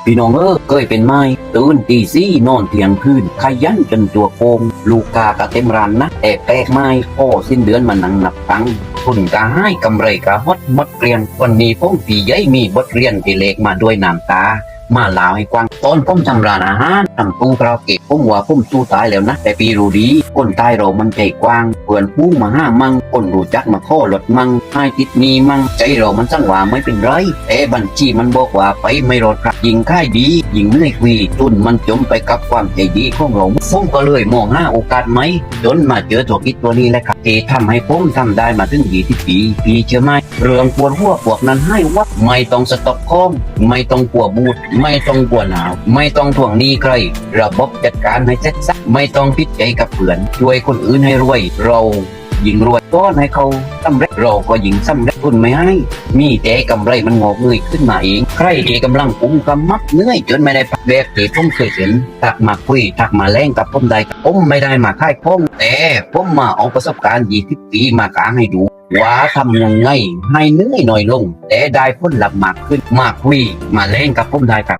พี่น้องเคยเป็นไหมตื่นตีสี่นอนเที่ยงคืนขยันจนตัวโกงลูกกากะเต็มร้านนะแต่แปลกไม่พ่อสิ้นเดือนมานั่งนับตังค์ทุนกาให้กำไรกะฮอดหมดเกลียนวันนี้ผมพี่ใหญ่มีบทเรียนที่เล็กมาด้วยน้ำตามาลาวให้กว้างตอนผมทำร้านอาหารทำตู้คาราโอเกะผมว่าผมสู้ตายแล้วนะแต่พี่รู้ดีคนใต้เรามันใจกว้างเพื่อนผู้มาห้ามั่งคนรู้จักมาข้อรถมั่งให้ติดหนี้มั่งใจเรามันสั่งว่าไม่เป็นไรแต่บัญชีมันบอกว่าไปไม่รอดครับยิงค่ายดียิงไม่คุยทุนมันจมไปกับความใจดีของเราผมก็เลยมองหาโอกาสไหมจนมาเจอธุรกิจตัวนี้แหละครับที่ทำให้ผมทำได้มาถึง20 ปีพี่เชื่อไหมเรื่องปวดหัวพวกนั้นให้ว่าไม่ต้องสต็อกคอมไม่ต้องกลัวบูดไม่ต้องกลัวหนาวไม่ต้องทวงหนี้ใครระบบจัดการให้เสร็จสักไม่ต้องพิดใจกับเพื่อนช่วยคนอื่นให้รวยเรายิ่งรวยก้อนให้เขาสำเร็จเราก็ยิ่งสำเร็จทุนไม่ให้มีแต่กำไรมันงอกเงยขึ้นมาเองใครที่กำลังกุ้มกำมัดเหนื่อยจนไม่ได้พักแบบที่ผมเคยเห็นทักมาคุยทักมาแรงกับผมได้ผมไม่ได้มาค่ายผมแต่ผมมาเอาประสบการณ์20 ปีมากางให้ดูว่าทำยังไงให้เหนื่อยน้อยลงแต่ได้ผลลัพธ์มากขึ้นมาคุยมาแรงกับผมได้ครับ